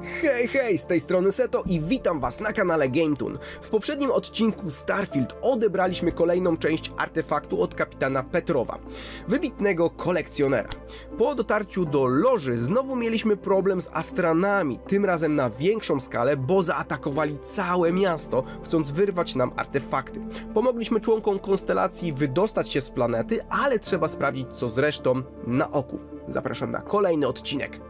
Hej, hej, z tej strony Seto i witam was na kanale Gametoon. W poprzednim odcinku Starfield odebraliśmy kolejną część artefaktu od kapitana Petrowa, wybitnego kolekcjonera. Po dotarciu do loży znowu mieliśmy problem z Astranami, tym razem na większą skalę, bo zaatakowali całe miasto, chcąc wyrwać nam artefakty. Pomogliśmy członkom konstelacji wydostać się z planety, ale trzeba sprawdzić co z resztą na oku. Zapraszam na kolejny odcinek.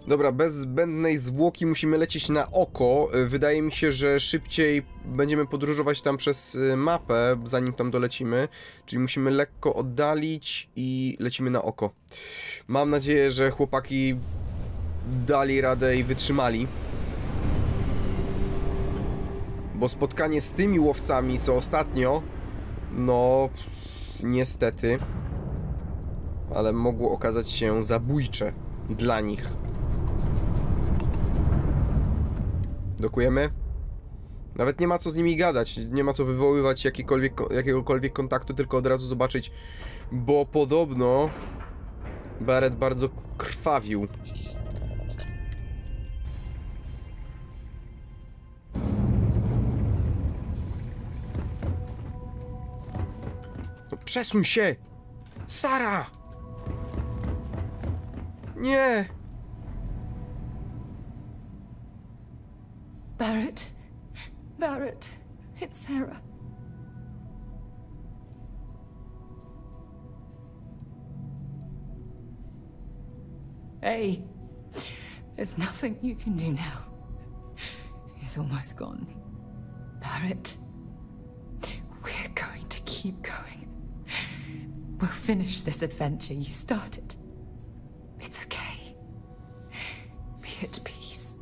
Dobra, bez zbędnej zwłoki musimy lecieć na oko. Wydaje mi się, że szybciej będziemy podróżować tam przez mapę, zanim tam dolecimy. Czyli musimy lekko oddalić i lecimy na oko. Mam nadzieję, że chłopaki dali radę i wytrzymali. Bo spotkanie z tymi łowcami, co ostatnio, no niestety, ale mogło okazać się zabójcze dla nich. Dokujemy? Nawet nie ma co z nimi gadać, nie ma co wywoływać jakiegokolwiek kontaktu, tylko od razu zobaczyć, bo podobno Barret bardzo krwawił. No przesuń się! Sara! Nie! Barret, Barret, it's Sarah. Hey, there's nothing you can do now. He's almost gone. Barret, we're going to keep going. We'll finish this adventure you started. It's okay. Be at peace.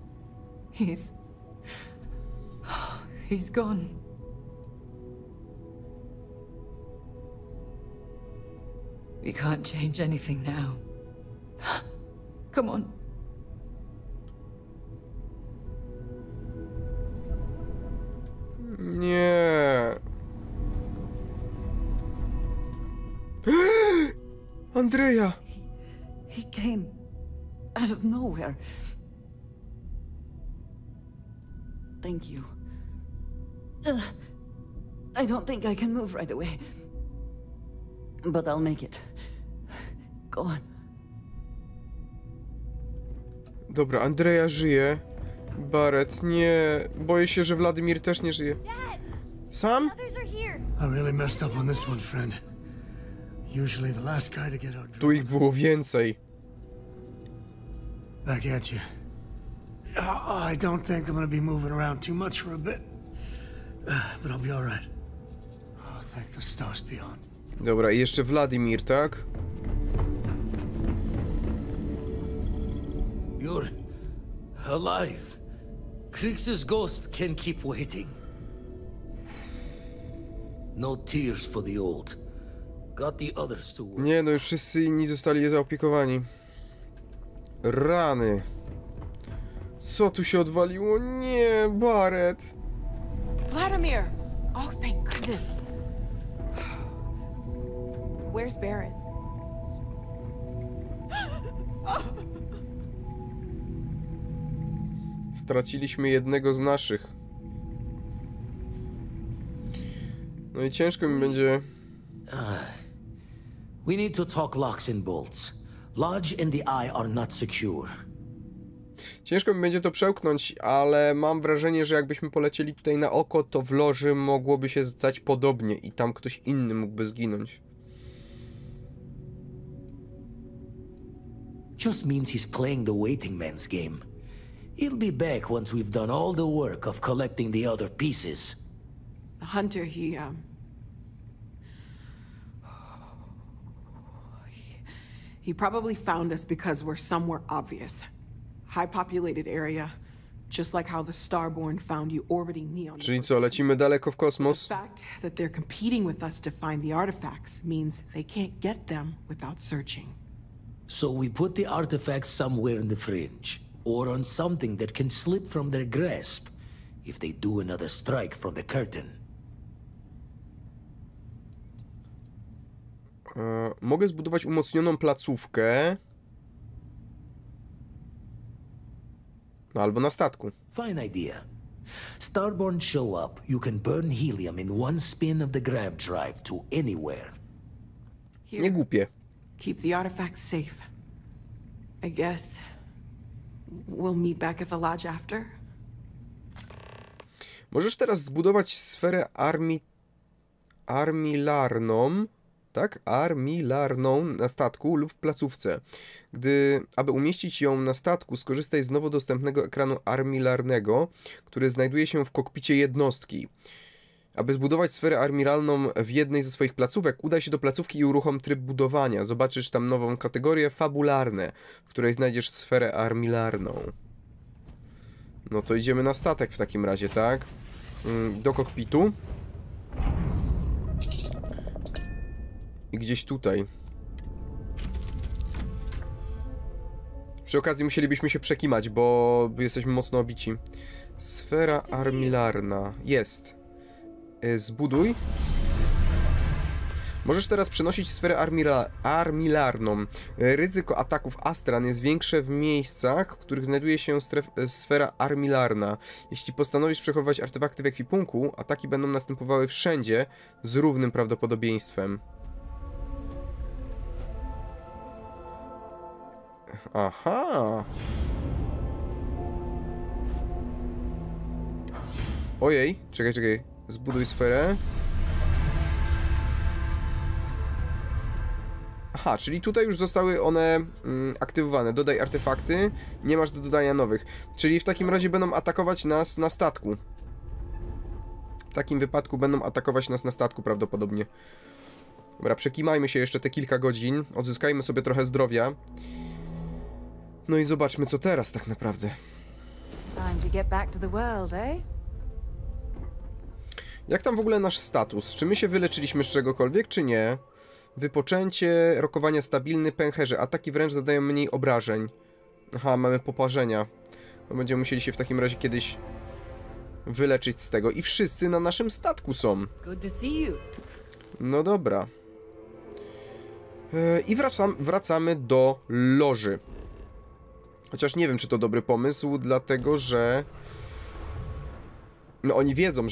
He's gone. We can't change anything now. Come on. Nie. Andrea. He came out of nowhere. Thank you. I don't think I can move right away, but I'll make it. Go on. Dobra, Andrea żyje. Barret, nie. Boję się, że Władimir też nie żyje. Sam? I really messed up on this one, friend. Usually the last guy to get out. Tu ich było więcej. Back at you. I don't think I'm gonna be moving around too much for a bit. But I'll be all right. Oh, thank the stars beyond. Dobra, i jeszcze Władimir, tak? You're alive. Krix's ghost can keep waiting. No tears for the old. Got the others to work. Nie, no już wszyscy inni zostali zaopiekowani. Rany. Co tu się odwaliło? Nie, Barret. Vladimir! Oh, thank goodness. Where's Barret? Straciliśmy jednego z naszych. No i ciężko mi będzie... We need to talk locks and bolts. Lodge and the Eye are not secure. Ciężko mi będzie to przełknąć, ale mam wrażenie, że jakbyśmy polecieli tutaj na oko, to w loży mogłoby się stać podobnie i tam ktoś inny mógłby zginąć. Just means he's playing the waiting man's game. He'll be back once we've done all the work of collecting the other pieces. The hunter, he probably found us because we're somewhere obvious. High-populated area, just like how the Starborn found you orbiting Neon. Czyli co, lecimy daleko w kosmos? The fact that they're competing with us to find the artifacts means they can't get them without searching. So we put the artifacts somewhere in the fringe, or on something that can slip from their grasp if they do another strike from the curtain. Mogę zbudować umocnioną placówkę. No albo na statku. Fine idea. Starborn show up, you can burn helium in one spin of the grav drive to anywhere. Nie głupie. Keep the artifacts safe. I guess we'll meet back at the lodge after. Możesz teraz zbudować sferę armilarną, tak? Armilarną na statku lub w placówce. Aby umieścić ją na statku, skorzystaj z nowo dostępnego ekranu armilarnego, który znajduje się w kokpicie jednostki. Aby zbudować sferę armilarną w jednej ze swoich placówek, udaj się do placówki i uruchom tryb budowania. Zobaczysz tam nową kategorię fabularne, w której znajdziesz sferę armilarną. No to idziemy na statek w takim razie, tak? Do kokpitu. I gdzieś tutaj. Przy okazji musielibyśmy się przekimać, bo jesteśmy mocno obici. Sfera armilarna. Jest. Zbuduj. Możesz teraz przenosić sferę armilarną. Ryzyko ataków Astran jest większe w miejscach, w których znajduje się sfera armilarna. Jeśli postanowisz przechowywać artefakty w ekwipunku, ataki będą następowały wszędzie z równym prawdopodobieństwem. Aha. Ojej, czekaj. Zbuduj sferę. Aha, czyli tutaj już zostały one aktywowane. Dodaj artefakty, nie masz do dodania nowych. Czyli w takim razie będą atakować nas na statku. W takim wypadku będą atakować nas na statku prawdopodobnie. Dobra, przekimajmy się jeszcze te kilka godzin. Odzyskajmy sobie trochę zdrowia. No i zobaczmy, co teraz tak naprawdę. Time to get back to the world, eh? Jak tam w ogóle nasz status? Czy my się wyleczyliśmy z czegokolwiek, czy nie? Wypoczęcie, rokowania stabilny, pęcherze. Ataki wręcz zadają mniej obrażeń. Aha, mamy poparzenia. No będziemy musieli się w takim razie kiedyś wyleczyć z tego. I wszyscy na naszym statku są. No dobra. I wracamy do loży. Chociaż nie wiem, czy to dobry pomysł, dlatego że... No oni wiedzą,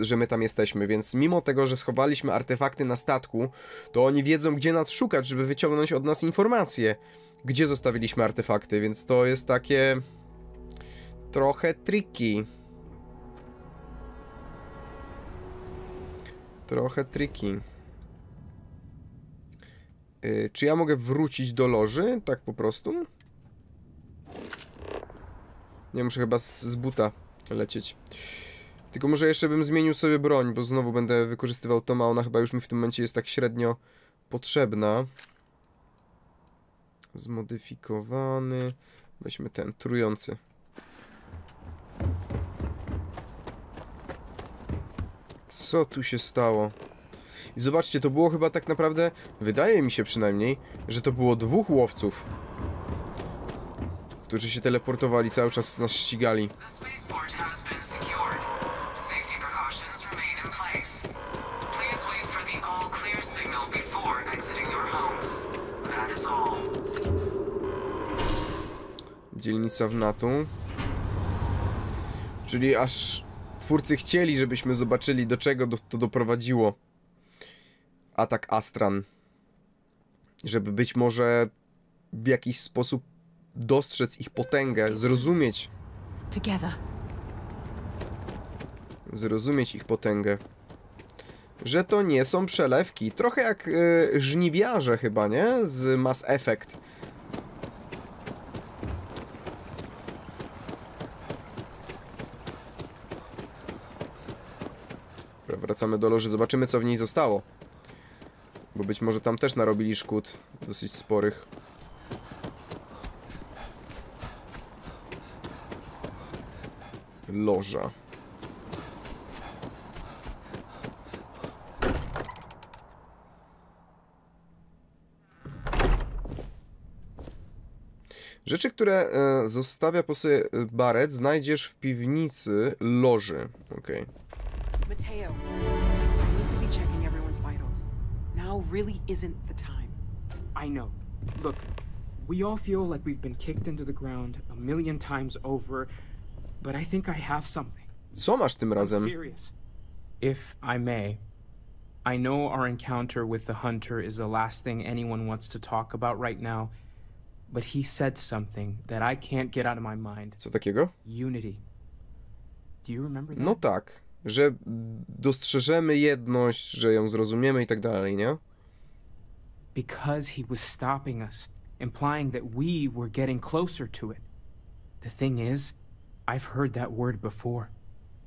że my tam jesteśmy, więc mimo tego, że schowaliśmy artefakty na statku, to oni wiedzą, gdzie nas szukać, żeby wyciągnąć od nas informacje, gdzie zostawiliśmy artefakty, więc to jest takie... trochę tricky. Trochę tricky. Czy ja mogę wrócić do loży? Tak po prostu? Nie, muszę chyba z buta lecieć. Tylko może jeszcze bym zmienił sobie broń, bo znowu będę wykorzystywał Toma. Ona chyba już mi w tym momencie jest tak średnio potrzebna. Zmodyfikowany. Weźmy ten, trujący. Co tu się stało? I zobaczcie, to było chyba tak naprawdę, wydaje mi się przynajmniej, że to było 2 łowców, którzy się teleportowali, cały czas nas ścigali. Dzielnica Wnatu. Czyli aż twórcy chcieli, żebyśmy zobaczyli, do czego to doprowadziło. Atak Astran. Żeby być może w jakiś sposób dostrzec ich potęgę, zrozumieć ich potęgę. Że to nie są przelewki. Trochę jak żniwiarze chyba, nie? Z Mass Effect. Wracamy do loży, zobaczymy, co w niej zostało. Bo być może tam też narobili szkód dosyć sporych. Loża. Rzeczy, które zostawia po sobie Barret, znajdziesz w piwnicy loży. Okej. Mateo, I need to be checking everyone's vitals. Now really isn't the time. I know. Look, We all feel like we've been kicked into the ground a million times over, but I think I have something. Co masz tym I'm razem? serious. If I may, I know our encounter with the hunter is the last thing anyone wants to talk about right now, but he said something that I can't get out of my mind. Co takiego? Unity. Do you remember that? No tak, że dostrzeżemy jedność, że ją zrozumiemy i tak dalej, nie? Because he was stopping us, implying that we were getting closer to it. The thing is, I've heard that word before.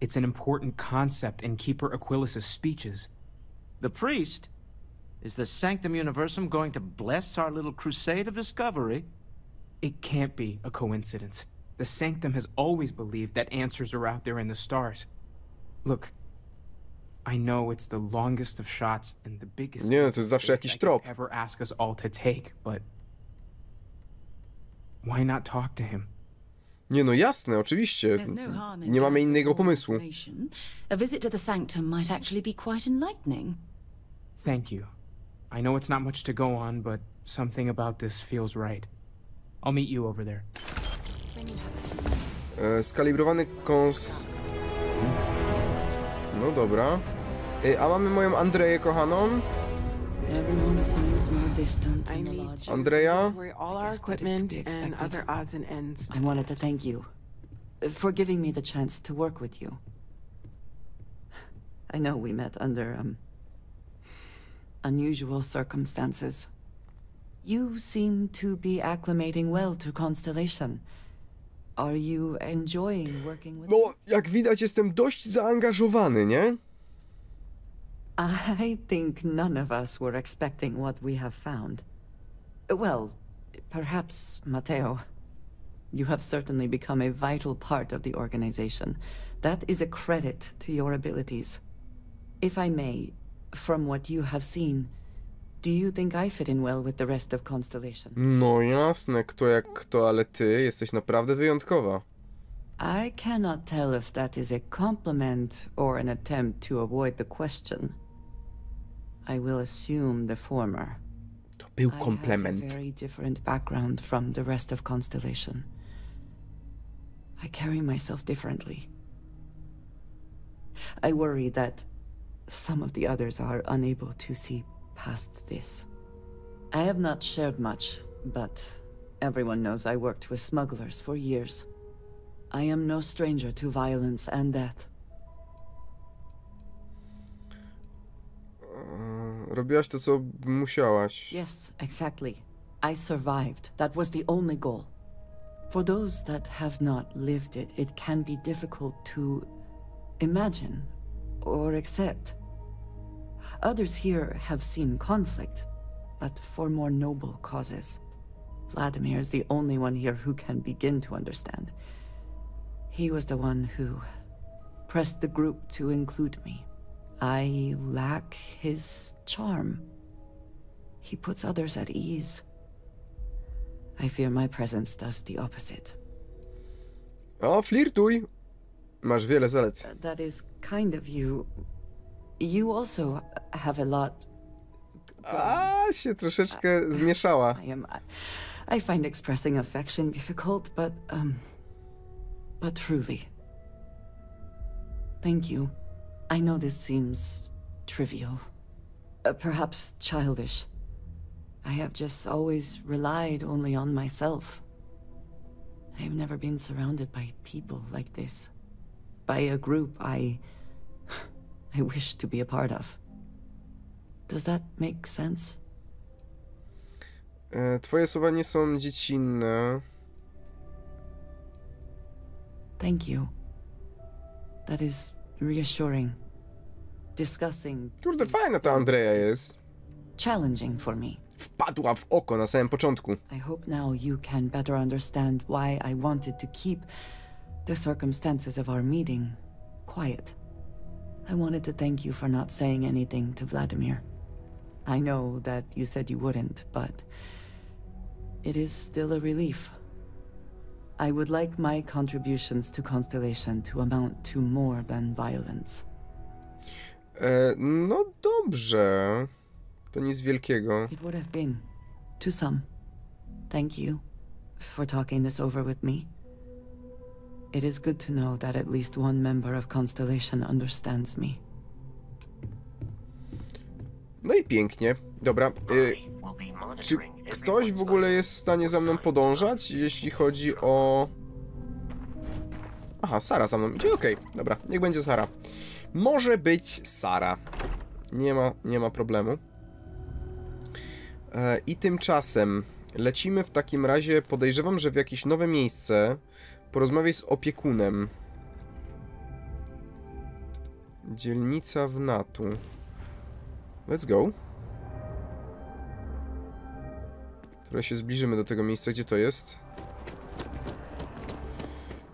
It's an important concept in Keeper Aquilas's speeches. The priest? Is the Sanctum Universum going to bless our little crusade of discovery? It can't be a coincidence. The Sanctum has always believed that answers are out there in the stars. Look, I know it's the longest of shots and the biggest Nie, to jest zawsze jakiś trop. ever ask us all to take, but why not talk to him? Nie no, jasne, oczywiście. There's no harm in Nie mamy gathering innego more pomysłu. information. A visit to the sanctum might actually be quite enlightening. Thank you. I know it's not much to go on, but something about this feels right. I'll meet you over there. Skalibrowany No dobra. A mamy moją Andreję kochaną. Everyone seems more distant I in the need lodge. to Andrea? inventory all our guess that is to equipment be and expected. other odds and ends. I wanted to thank you for giving me the chance to work with you. I know we met under unusual circumstances. You seem to be acclimating well to Constellation. Are you enjoying working with No, jak widać, jestem dość zaangażowany, nie? I think none of us were expecting what we have found. Well, perhaps Matteo. You have certainly become a vital part of the organization. That is a credit to your abilities. If I may, from what you have seen, do you think I fit in well with the rest of Constellation? No jasne, kto jak kto, ale ty jesteś naprawdę wyjątkowa. I cannot tell if that is a compliment or an attempt to avoid the question. I will assume the former. To był I have a komplement. very different background from the rest of Constellation. I carry myself differently. I worry that some of the others are unable to see past this. I have not shared much, but everyone knows I worked with smugglers for years. I am no stranger to violence and death. Robiłaś to, co musiałaś. Yes, exactly. I survived. That was the only goal. For those that have not lived it, it can be difficult to imagine or accept. Others here have seen conflict, but for more noble causes. Vladimir is the only one here who can begin to understand. He was the one who pressed the group to include me. I lack his charm. He puts others at ease. I fear my presence does the opposite. O, flirtuj! Masz wiele zalet. That is kind of you. You also have a lot. A, się troszeczkę zmieszała. I find expressing affection difficult, but truly. Thank you. I know this seems trivial, perhaps childish. I have just always relied only on myself. I have never been surrounded by people like this. By a group I wish to be a part of. Does that make sense? Twoje słowa nie są dziecinne. Thank you. That is reassuring. Discussing. Kurde, fajna ta Andrea jest. Challenging for me. Wpadła w oko na samym początku. I hope now you can better understand why I wanted to keep the circumstances of our meeting quiet. I wanted to thank you for not saying anything to Vladimir. I know that you said you wouldn't, but it is still a relief. I would like my contributions to Constellation to amount to more than violence. No dobrze. To nic wielkiego. It would have been, to some. Thank you for talking this over with me. It is good to know that at least one member of Constellation understands me. No i pięknie. Dobra. Czy ktoś w ogóle jest w stanie za mną podążać, jeśli chodzi o... Aha, Sara za mną idzie, okej. Dobra, niech będzie Sara. Może być Sara. Nie ma problemu. I tymczasem lecimy w takim razie, podejrzewam, że w jakieś nowe miejsce. Porozmawiaj z opiekunem. Dzielnica w Natu. Let's go. Trochę się zbliżymy do tego miejsca, gdzie to jest.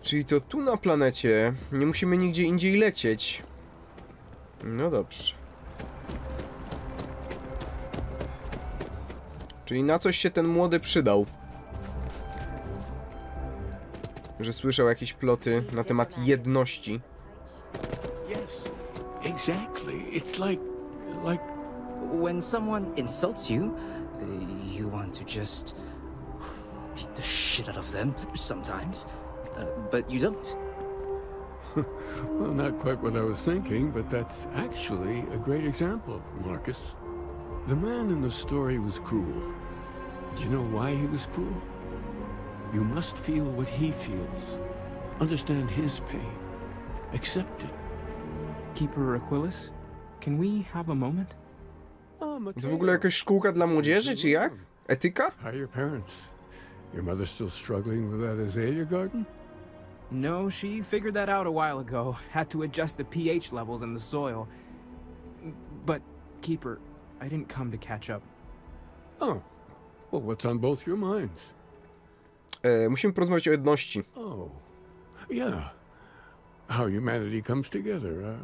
Czyli to tu na planecie. Nie musimy nigdzie indziej lecieć. No dobrze. Czyli na coś się ten młody przydał. Że słyszał jakieś ploty na temat jedności. Yes, exactly. It's like When someone insults you, you want to just beat the shit out of them sometimes, but you don't. well, not quite what I was thinking, but that's actually a great example, Marcus. The man in the story was cruel. Do you know why he was cruel? You must feel what he feels. Understand his pain. Accept it. Keeper Aquilus, can we have a moment? To w ogóle jakaś szkółka dla młodzieży, czy jak? Etyka? How are your parents? Your mother still struggling with that azalea garden? No, she figured that out a while ago. Had to adjust the pH levels in the soil. But, Keeper, I didn't come to catch up. Oh. Well, what's on both your minds? Musimy porozmawiać o jedności. Oh. Yeah. How humanity comes together.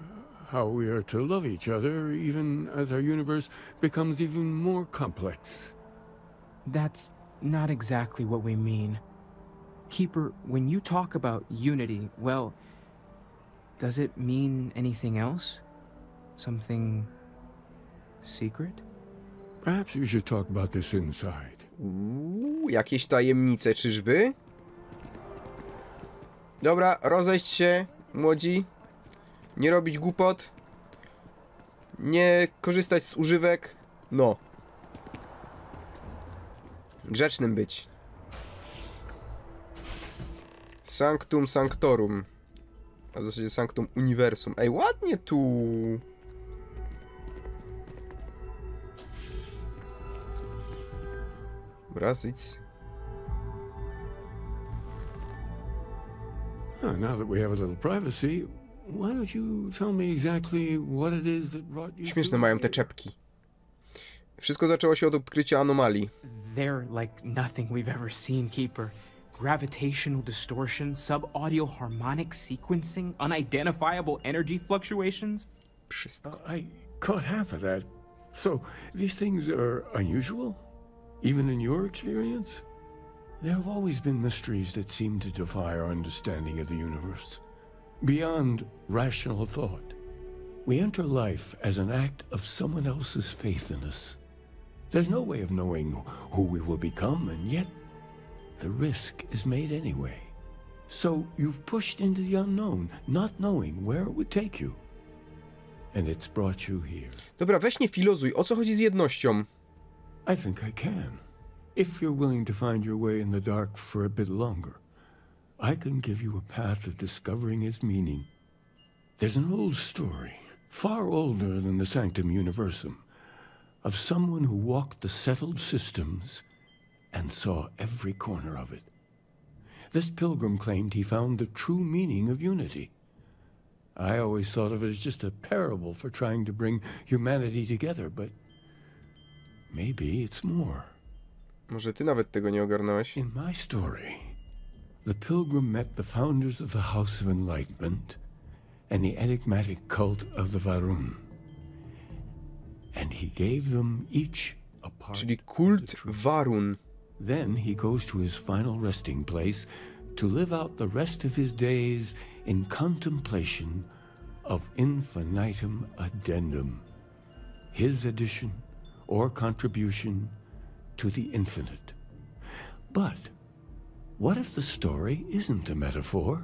How we are to love each other even as our universe becomes even more complex. That's not exactly what we mean. Keeper, when you talk about unity, well, does it mean anything else? Something secret? Perhaps you should talk about this inside. Jakieś tajemnice, czyżby? Dobra, rozejść się, młodzi. Nie robić głupot. Nie korzystać z używek. No. Grzecznym być. Sanctum Sanctorum. A w zasadzie Sanctum Universum. Ej, ładnie tu. Brazic. Now that we have a little privacy, why don't you tell me exactly what it is that brought you? Śmieszne mają te czepki. Wszystko zaczęło się od odkrycia anomalii. They're like nothing we've ever seen, Keeper. Gravitational distortion, sub-audio harmonic sequencing, unidentifiable energy fluctuations. Wszystko. I caught half of that. So, these things are unusual? Even in your experience? There have always been mysteries that seem to defy our understanding of the universe. Beyond rational thought. We enter life as an act of someone else's faith in us. There's no way of knowing who we will become, and yet the risk is made anyway. So you've pushed into the unknown, not knowing where it would take you. And it's brought you here. Dobra, weź nie filozuj. O co chodzi z jednością? I think I can. If you're willing to find your way in the dark for a bit longer, I can give you a path of discovering its meaning. There's an old story, far older than the Sanctum Universum, of someone who walked the settled systems and saw every corner of it. This pilgrim claimed he found the true meaning of unity. I always thought of it as just a parable for trying to bring humanity together, but maybe it's more. Może ty nawet tego nie ogarnąłeś? In my story, the pilgrim met the founders of the House of Enlightenment and the enigmatic cult of the Varun. And he gave them each a part. Czyli kult Varun. Then he goes to his final resting place to live out the rest of his days in contemplation of infinitum addendum, his addition or contribution to the infinite. But what if the story isn't a metaphor,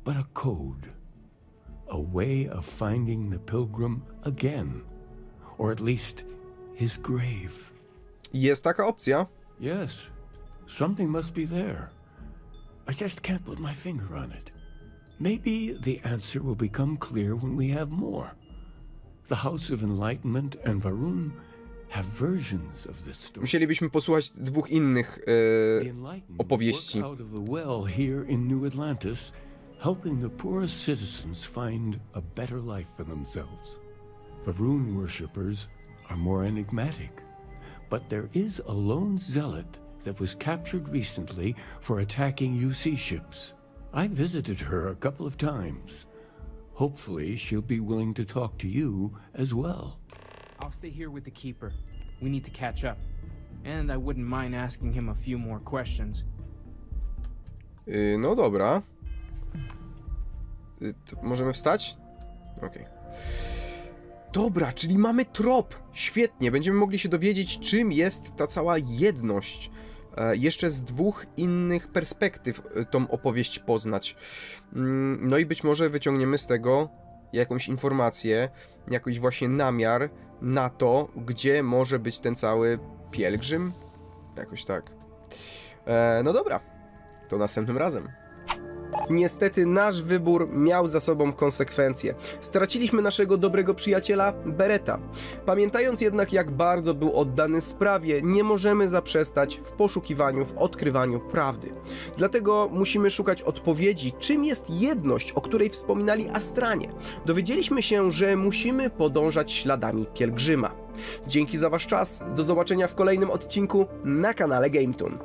but a code? A way of finding the pilgrim again, or at least his grave. Jest taka opcja. Yes, something must be there. I just can't put my finger on it. Maybe the answer will become clear when we have more. The House of Enlightenment and Varun have versions of this story. Musielibyśmy posłuchać dwóch innych opowieści. Out of the well here in New Atlantis, helping the poorest citizens find a better life for themselves. Varun worshippers are more enigmatic, but there is a lone zealot that was captured recently for attacking UC ships. I visited her a couple of times. Hopefully she'll be willing to talk to you as well. I'll stay here with the Keeper. We need to catch up. And I wouldn't mind asking him a few more questions. No dobra. Możemy wstać? Okej. Dobra, czyli mamy trop. Świetnie, będziemy mogli się dowiedzieć, czym jest ta cała jedność. Jeszcze z dwóch innych perspektyw tą opowieść poznać. No i być może wyciągniemy z tego jakąś informację, jakiś właśnie namiar na to, gdzie może być ten cały pielgrzym. Jakoś tak. No dobra, to następnym razem. Niestety nasz wybór miał za sobą konsekwencje. Straciliśmy naszego dobrego przyjaciela Beretta. Pamiętając jednak, jak bardzo był oddany sprawie, nie możemy zaprzestać w poszukiwaniu, w odkrywaniu prawdy. Dlatego musimy szukać odpowiedzi, czym jest jedność, o której wspominali Astranie. Dowiedzieliśmy się, że musimy podążać śladami pielgrzyma. Dzięki za wasz czas, do zobaczenia w kolejnym odcinku na kanale Gametoon.